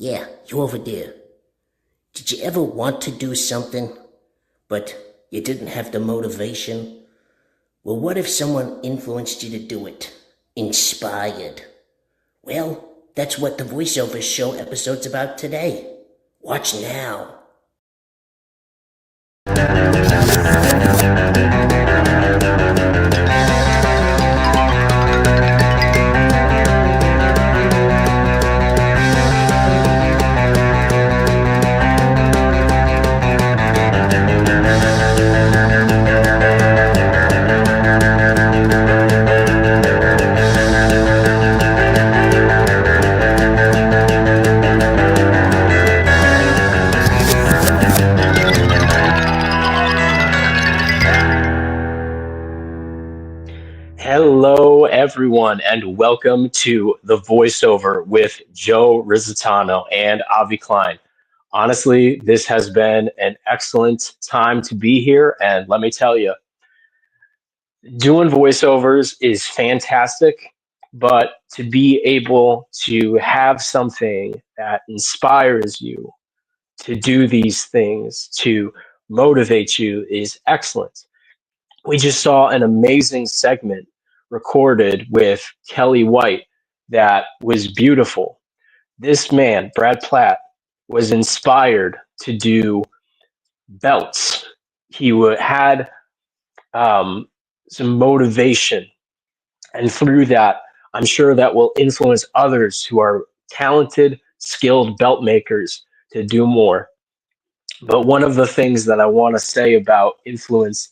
Yeah, you over there. Did you ever want to do something, but you didn't have the motivation? Well, what if someone influenced you to do it? Inspired. Well, that's what the voiceover show episode's about today. Watch now. Hello, everyone, and welcome to The Voiceover with Joe Risitano and Avi Klein. Honestly, this has been an excellent time to be here, and let me tell you, doing voiceovers is fantastic, but to be able to have something that inspires you to do these things, to motivate you, is excellent. We just saw an amazing segment recorded with Kelly White that was beautiful. This man, Brad Platt, was inspired to do belts. Had um, some motivation, and through that, I'm sure that will influence others who are talented, skilled belt makers to do more. But one of the things that I want to say about influence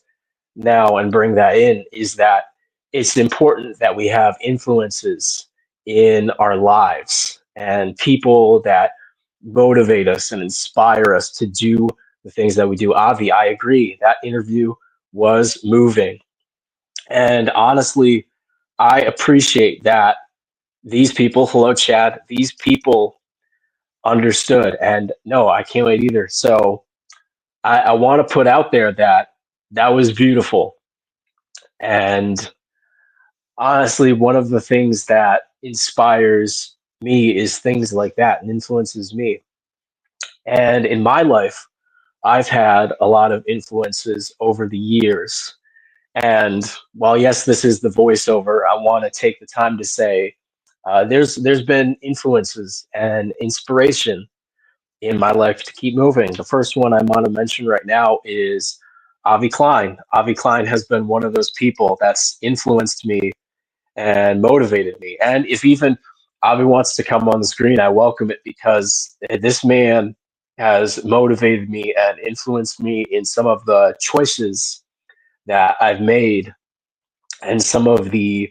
now and bring that in is that it's important that we have influences in our lives and people that motivate us and inspire us to do the things that we do. Avi, I agree. That interview was moving. And honestly, I appreciate that these people, hello, Chad, these people understood. And no, I can't wait either. So I want to put out there that that was beautiful. And honestly, one of the things that inspires me is things like that and influences me. And in my life, I've had a lot of influences over the years. And while yes, this is the voiceover, I want to take the time to say there's been influences and inspiration in my life to keep moving. The first one I want to mention right now is Avi Klein. Avi Klein has been one of those people that's influenced me and motivated me. And if even Avi wants to come on the screen, I welcome it because this man has motivated me and influenced me in some of the choices that I've made and some of the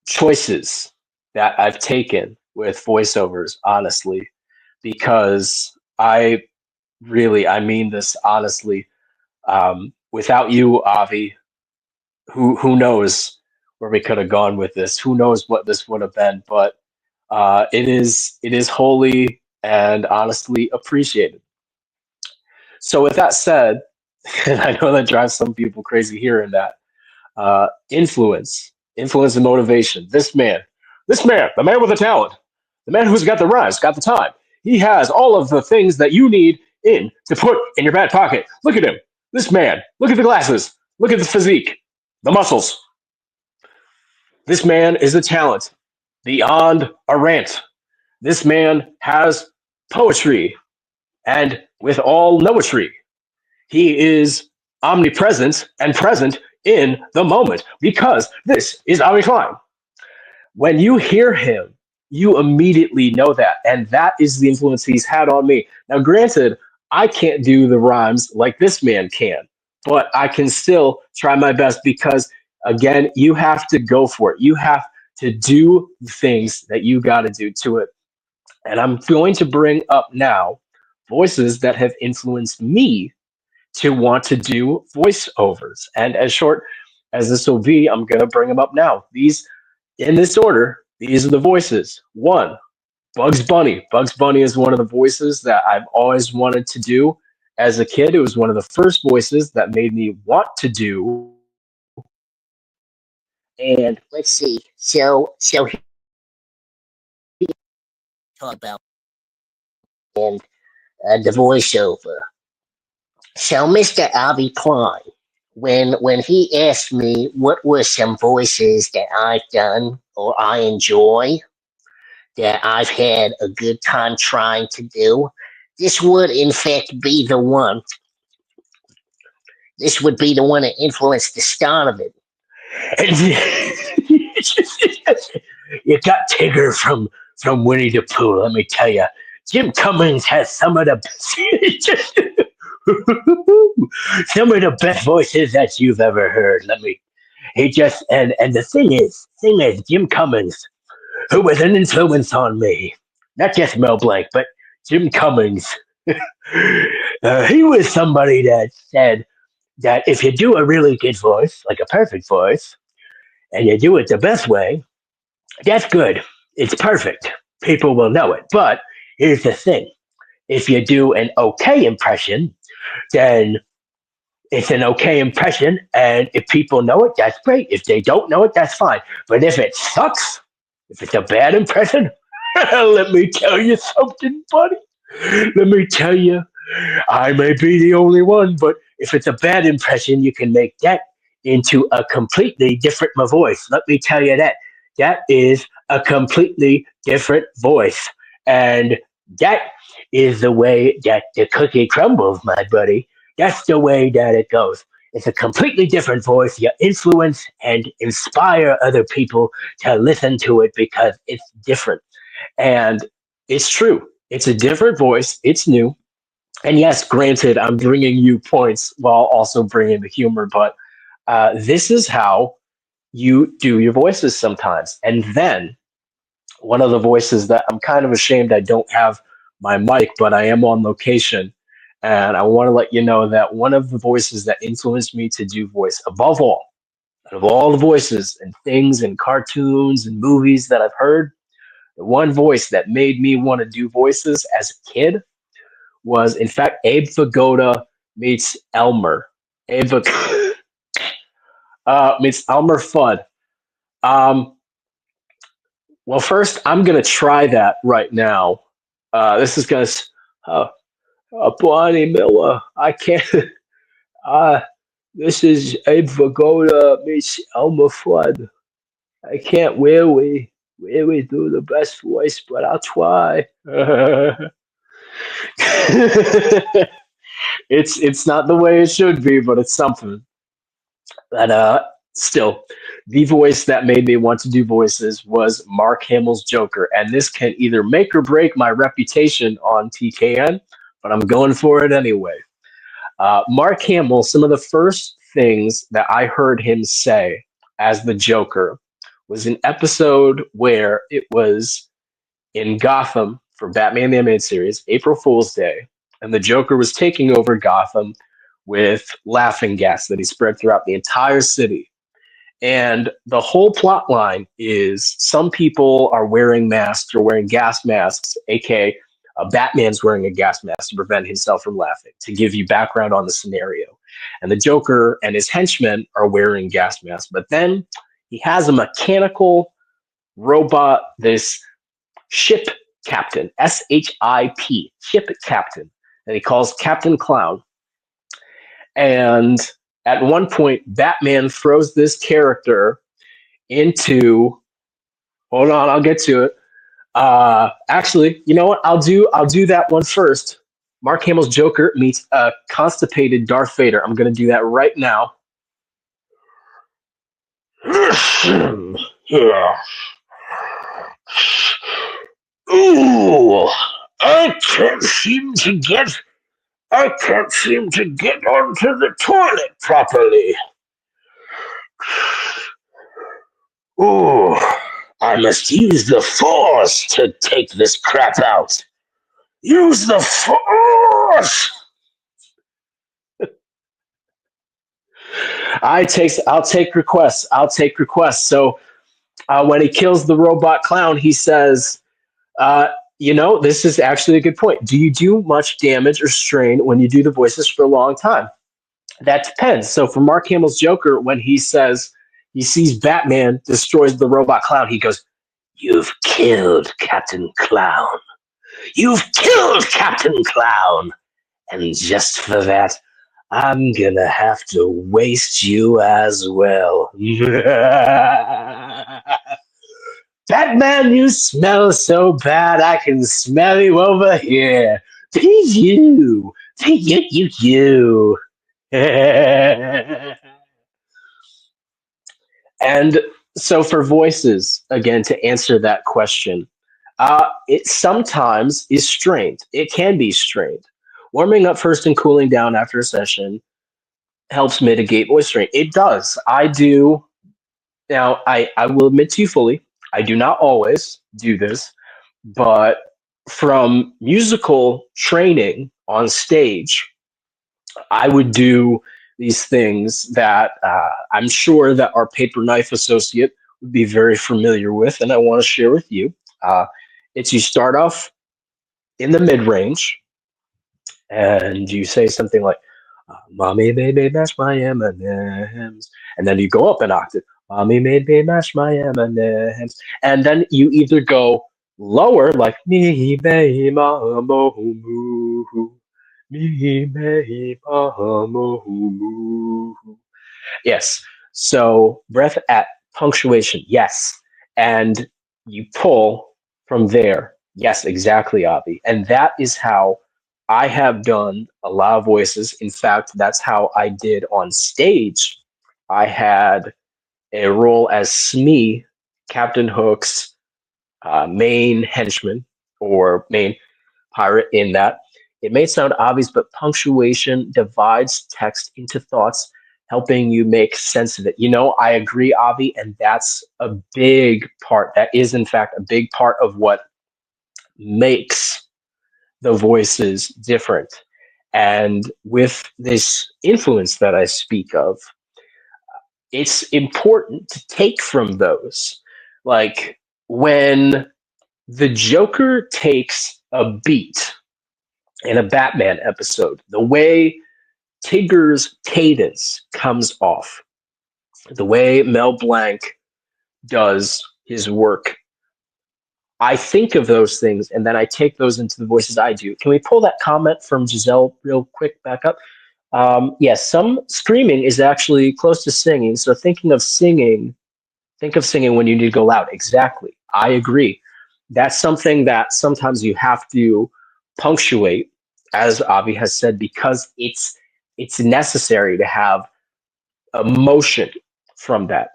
choices that I've taken with voiceovers, honestly, because I mean this honestly. Without you, Avi, who knows where we could have gone with this? Who knows what this would have been? But it is wholly and honestly appreciated. So with that said, and I know that drives some people crazy hearing that influence and motivation. This man, the man with the talent, the man who's got the rhymes, got the time. He has all of the things that you need in to put in your back pocket. Look at him. This man. Look at the glasses. Look at the physique, the muscles. This man is a talent beyond a rant. This man has poetry and with all noetry. He is omnipresent and present in the moment because this is Avi Klein. When you hear him, you immediately know that. And that is the influence he's had on me. Now, granted, I can't do the rhymes like this man can, but I can still try my best because, again, you have to go for it. You have to do the things that you got to do to it. And I'm going to bring up now voices that have influenced me to want to do voiceovers. And as short as this will be, I'm going to bring them up now. These, in this order, these are the voices. One, Bugs Bunny. Bugs Bunny is one of the voices that I've always wanted to do. As a kid, it was one of the first voices that made me want to do. And let's see. So talk about and the voiceover. So, Mr. Avi Klein, when he asked me what were some voices that I've done or I enjoy, that I've had a good time trying to do, this would in fact be the one. This would be the one that influenced the start of it. You got Tigger from Winnie the Pooh. Let me tell you, Jim Cummings has some of the some of the best voices that you've ever heard. He just and the thing is, Jim Cummings, who was an influence on me, not just Mel Blanc, but Jim Cummings. He was somebody that said that if you do a really good voice, like a perfect voice, and you do it the best way, that's good. It's perfect. People will know it. But here's the thing. If you do an okay impression, then it's an okay impression. And if people know it, that's great. If they don't know it, that's fine. But if it sucks, if it's a bad impression, let me tell you something, buddy. Let me tell you, I may be the only one, but if it's a bad impression, you can make that into a completely different voice. Let me tell you that. That is a completely different voice. And that is the way that the cookie crumbles, my buddy. That's the way that it goes. It's a completely different voice. You influence and inspire other people to listen to it because it's different. And it's true. It's a different voice. It's new. And yes, granted, I'm bringing you points while also bringing the humor, but this is how you do your voices sometimes. And then one of the voices that I'm kind of ashamed I don't have my mic, but I am on location. And I want to let you know that one of the voices that influenced me to do voice, above all, out of all the voices and things and cartoons and movies that I've heard, the one voice that made me want to do voices as a kid was, in fact, Abe Vigoda meets Elmer. Abe meets Elmer Fudd. Well, first, I'm going to try that right now. This is going to... Bonnie Miller, I can't... this is Abe Vigoda meets Elmer Fudd. I can't really do the best voice, but I'll try. It's not the way it should be, but it's something. But still, the voice that made me want to do voices was Mark Hamill's Joker, and this can either make or break my reputation on TKN, but I'm going for it anyway. Mark Hamill, some of the first things that I heard him say as the Joker was an episode where it was in Gotham for Batman the Animated Series, April Fool's Day, and the Joker was taking over Gotham with laughing gas that he spread throughout the entire city. And the whole plot line is some people are wearing masks or wearing gas masks, aka Batman's wearing a gas mask to prevent himself from laughing, to give you background on the scenario. And the Joker and his henchmen are wearing gas masks. But then he has a mechanical robot, this ship captain, SHIP, ship captain, that he calls Captain Clown. And at one point, Batman throws this character into... Hold on, I'll get to it. Actually, you know what? I'll do that one first. Mark Hamill's Joker meets a constipated Darth Vader. I'm going to do that right now. Ooh, I can't seem to get onto the toilet properly. Ooh, I must use the force to take this crap out. Use the force. I'll take requests. So when he kills the robot clown, he says, this is actually a good point. Do you do much damage or strain when you do the voices for a long time? That depends. So for Mark Hamill's Joker, when he says he sees Batman destroys the robot clown, he goes, "You've killed Captain Clown. You've killed Captain Clown, and just for that, I'm gonna have to waste you as well. Batman, you smell so bad, I can smell you over here. Be you. Be you. And so, for voices, again, to answer that question, it sometimes is strained. It can be strained. Warming up first and cooling down after a session helps mitigate voice strain. It does. I do. Now, I will admit to you fully, I do not always do this, but from musical training on stage, I would do these things that I'm sure that our paper knife associate would be very familiar with, and I want to share with you. Uh, it's you start off in the mid range, and you say something like, "Mommy made me mash my M&Ms," and then you go up an octave. "Mommy made me mash my M&Ms," and then you either go lower, like "Me me ma mo moo." Me, me, ma, mo, moo. Yes. So breath at punctuation. Yes. And you pull from there. Yes, exactly, Avi. And that is how I have done a lot of voices. In fact, that's how I did on stage. I had a role as Smee, Captain Hook's main henchman or main pirate in that. It may sound obvious, but punctuation divides text into thoughts, helping you make sense of it. I agree, Avi, and that's a big part. That is, in fact, a big part of what makes the voices different. And with this influence that I speak of, it's important to take from those. Like when the Joker takes a beat in a Batman episode, the way Tigger's cadence comes off, the way Mel Blanc does his work, I think of those things and then I take those into the voices I do. Can we pull that comment from Giselle real quick back up? Yes, some screaming is actually close to singing. So thinking of singing, think of singing when you need to go loud. Exactly. I agree. That's something that sometimes you have to punctuate, as Avi has said, because it's necessary to have emotion from that.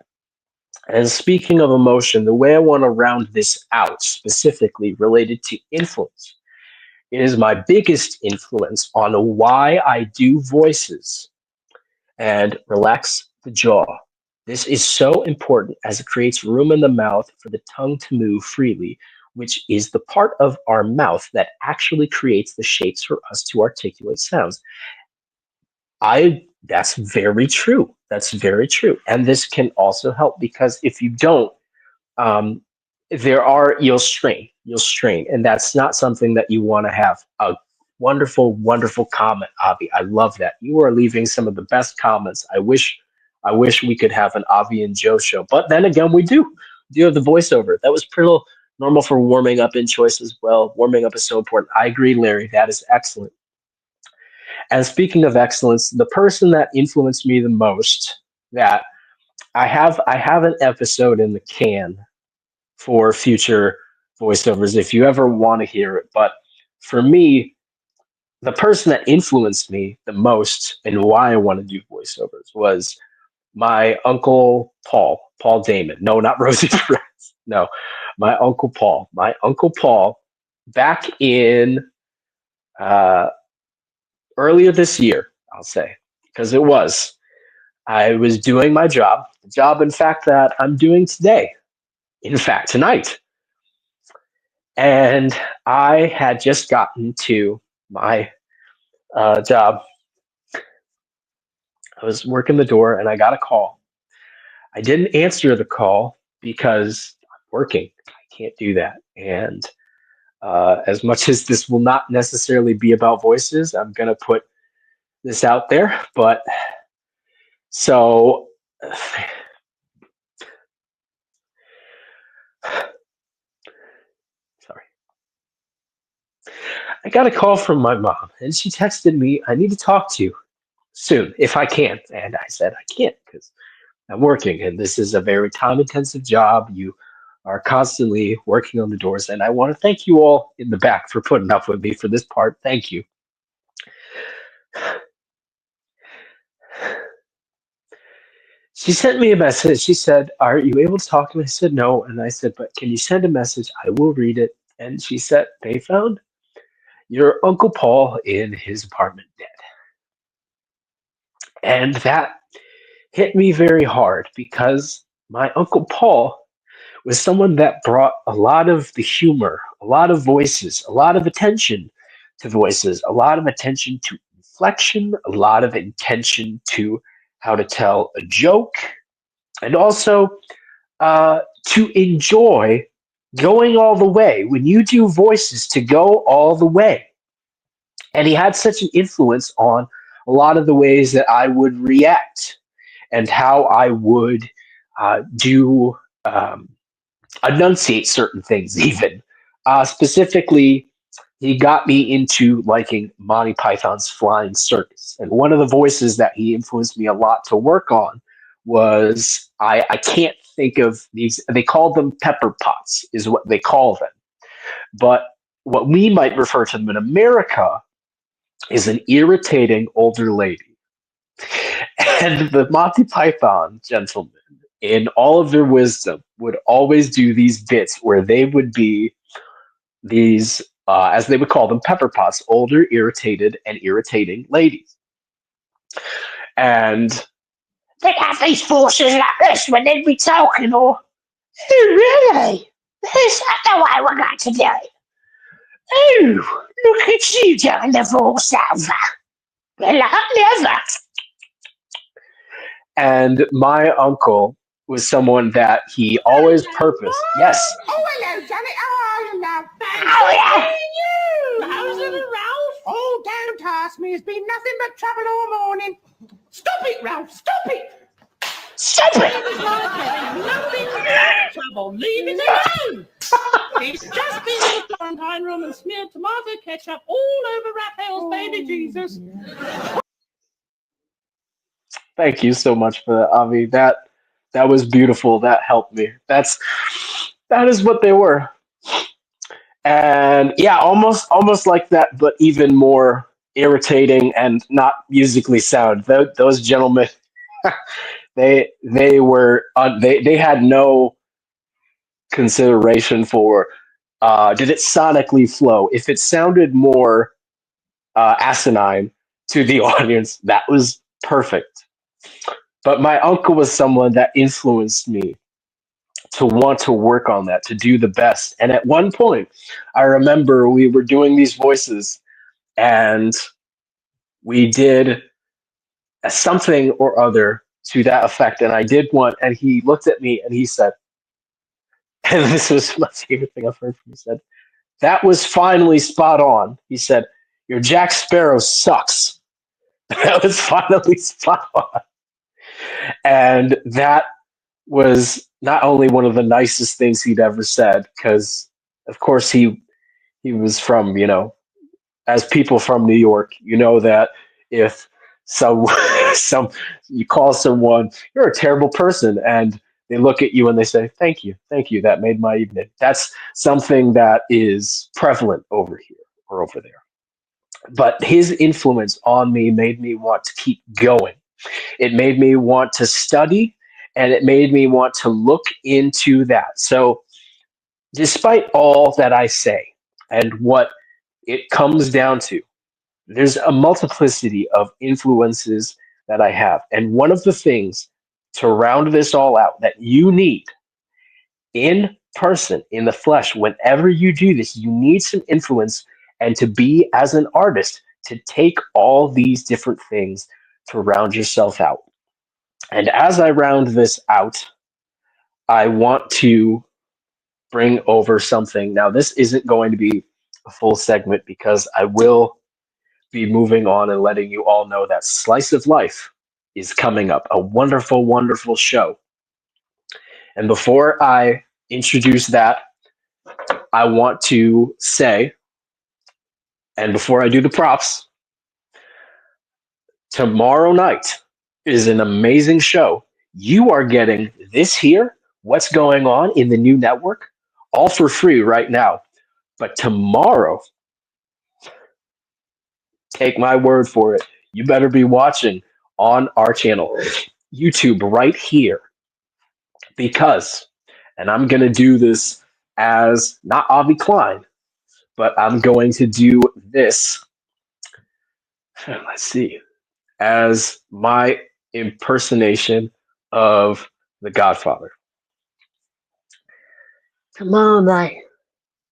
And speaking of emotion, the way I want to round this out specifically related to influence is my biggest influence on why I do voices and relax the jaw. This is so important as it creates room in the mouth for the tongue to move freely, which is the part of our mouth that actually creates the shapes for us to articulate sounds. I That's very true. That's very true. And this can also help because if you don't, um, you'll strain, and that's not something that you want to have. A wonderful, wonderful comment, Avi. I love that. You are leaving some of the best comments. I wish we could have an Avi and Joe show, but then again, we do. We do have the voiceover. That was pretty normal for warming up in choice as well. Warming up is so important. I agree, Larry. That is excellent. And speaking of excellence, the person that influenced me the most, that I have an episode in the can for future voiceovers if you ever want to hear it. But for me, the person that influenced me the most and why I want to do voiceovers was my uncle Paul Damon. No, not Rosie Perez. No, my uncle Paul. My uncle Paul, back in uh, earlier this year, I'll say, because I was doing my job, the job, in fact, that I'm doing today. In fact, tonight. And I had just gotten to my job. I was working the door and I got a call. I didn't answer the call because I'm working. I can't do that. And as much as this will not necessarily be about voices, I'm going to put this out there. But so, sorry. I got a call from my mom, and she texted me, I need to talk to you soon, if I can. And I said, I can't because I'm working, and this is a very time intensive job. You are constantly working on the doors, and I want to thank you all in the back for putting up with me for this part. Thank you. She sent me a message. She said, are you able to talk to me? I said, no. And I said, but can you send a message? I will read it. And she said, they found your Uncle Paul in his apartment dead. And that hit me very hard because my Uncle Paul was someone that brought a lot of the humor, a lot of voices, a lot of attention to voices, a lot of attention to inflection, a lot of attention to how to tell a joke, and also to enjoy going all the way. When you do voices, to go all the way. And he had such an influence on a lot of the ways that I would react and how I would do enunciate certain things, even. Specifically, he got me into liking Monty Python's Flying Circus. And one of the voices that he influenced me a lot to work on was I can't think of these, they call them pepper pots, is what they call them. But what we might refer to them in America is an irritating older lady. And the Monty Python gentlemen, in all of their wisdom, would always do these bits where they would be these, as they would call them, pepper pots, older, irritated, and irritating ladies. And they'd have these voices like this when they'd be talking, or, oh, really? Is that the way we're going to do it? Oh, look at you doing the voiceover. Well, I never. And my uncle was someone that he always purposed. Yes. Oh, hello, Janet. How are you now? Oh, yeah. You. How's little Ralph? Oh, don't ask me. It's been nothing but trouble all morning. Stop it, Ralph. Stop it. Stop it. Nothing but trouble. Leave it alone. It's just been in the quarantine room and smeared tomato ketchup all over Raphael's baby Jesus. Thank you so much for that, Avi. That was beautiful. That helped me. That is what they were. And yeah, almost like that, but even more irritating and not musically sound. Those gentlemen, they were they had no consideration for did it sonically flow. If it sounded more asinine to the audience, that was perfect. But my uncle was someone that influenced me to want to work on that, to do the best. And at one point, I remember we were doing these voices and we did something or other to that effect. And I did one, and he looked at me and he said, and this was my favorite thing I've heard from him, he said, that was finally spot on. He said, your Jack Sparrow sucks. That was finally spot on. And that was not only one of the nicest things he'd ever said, because of course he was from, as people from New York, that if some you call someone, you're a terrible person, and they look at you and they say, thank you, that made my evening. That's something that is prevalent over here or over there. But his influence on me made me want to keep going. It made me want to study, and it made me want to look into that. So despite all that I say and what it comes down to, there's a multiplicity of influences that I have. And one of the things to round this all out that you need in person, in the flesh, whenever you do this, you need some influence, and to be, as an artist, to take all these different things to round yourself out. And as I round this out, I want to bring over something. Now, this isn't going to be a full segment because I will be moving on and letting you all know that Slice of Life is coming up, a wonderful, wonderful show. And before I introduce that, I want to say And before I do the props, tomorrow night is an amazing show. You are getting this here, what's going on in the new network, all for free right now. But tomorrow, take my word for it, you better be watching on our channel, YouTube, right here. Because, and I'm going to do this as not Avi Klein, but I'm going to do this, let's see, as my impersonation of the Godfather. Tomorrow night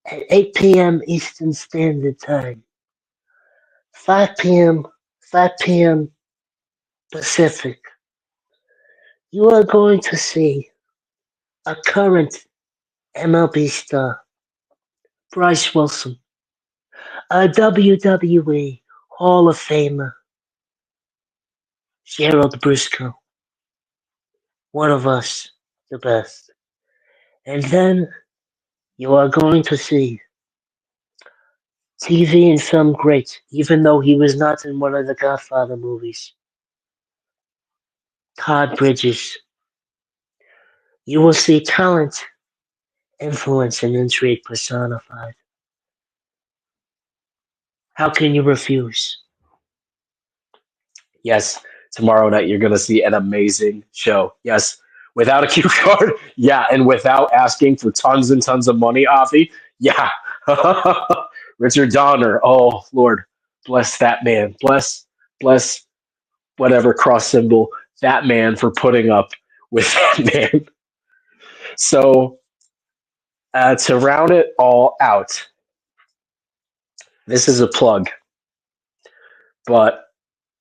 at 8 p.m. Eastern Standard Time, 5 p.m. Pacific, you are going to see a current MLB star, Bryce Wilson, a WWE Hall of Famer, Gerald Briscoe, one of us, the best. And then you are going to see TV and film great, even though he was not in one of the Godfather movies, Todd Bridges. You will see talent, influence, and intrigue personified. How can you refuse? Yes, tomorrow night you're going to see an amazing show. Yes, without a cue card. Yeah, and without asking for tons and tons of money, Avi. Yeah. Richard Donner. Oh, Lord, bless that man. Bless whatever cross symbol that man for putting up with that man. So, to round it all out, this is a plug, but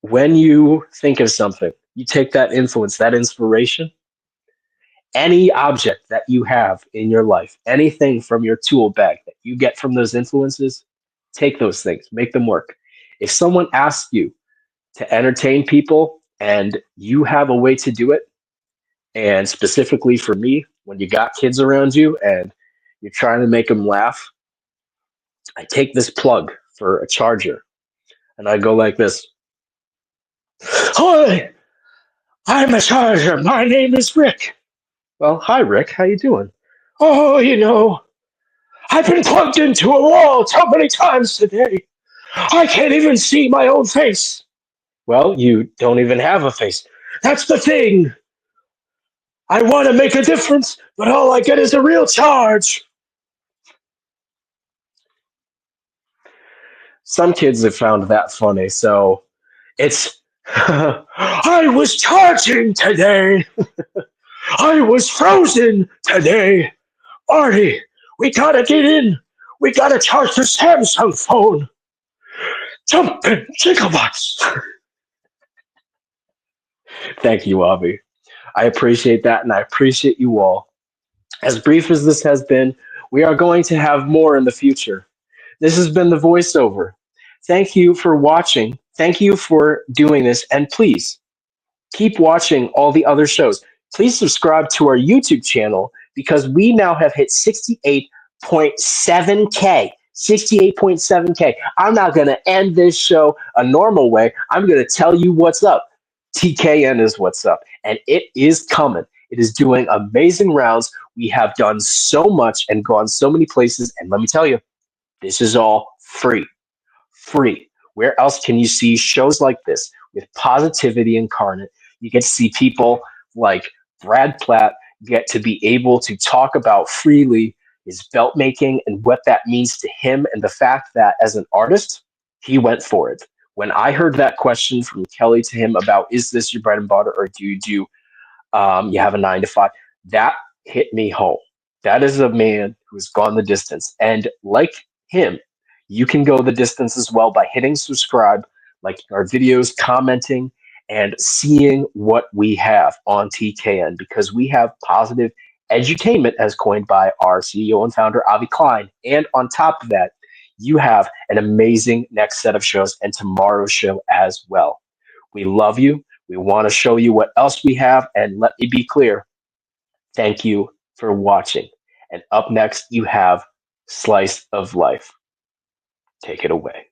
when you think of something, you take that influence, that inspiration, any object that you have in your life, anything from your tool bag that you get from those influences, take those things, make them work. If someone asks you to entertain people and you have a way to do it, and specifically for me, when you got kids around you and you're trying to make them laugh, I take this plug for a charger and I go like this. Hi, I'm a charger. My name is Rick. Well, hi, Rick. How you doing? Oh, I've been plugged into a wall so many times today. I can't even see my own face. Well, you don't even have a face. That's the thing. I want to make a difference, but all I get is a real charge. Some kids have found that funny, so it's I was charging today. I was frozen today. Artie, we gotta get in. We gotta charge the Samsung phone. Jumping gigawatts. Thank you, Avi. I appreciate that, and I appreciate you all. As brief as this has been, we are going to have more in the future. This has been the voiceover. Thank you for watching. Thank you for doing this, and please keep watching all the other shows. Please subscribe to our YouTube channel because we now have hit 68.7K. 68.7K. I'm not going to end this show a normal way. I'm going to tell you what's up. TKN is what's up, and it is coming. It is doing amazing rounds. We have done so much and gone so many places, and let me tell you, this is all free. Free. Where else can you see shows like this with positivity incarnate? You get to see people like Brad Platt get to be able to talk about freely his belt making and what that means to him, and the fact that as an artist, he went for it. When I heard that question from Kelly to him about, is this your bread and butter, or do you have a 9 to 5? That hit me home. That is a man who's gone the distance. And like him, you can go the distance as well by hitting subscribe, liking our videos, commenting, and seeing what we have on TKN, because we have positive edutainment as coined by our CEO and founder, Avi Klein. And on top of that, you have an amazing next set of shows and tomorrow's show as well. We love you. We want to show you what else we have. And let me be clear. Thank you for watching. And up next, you have Slice of Life. Take it away.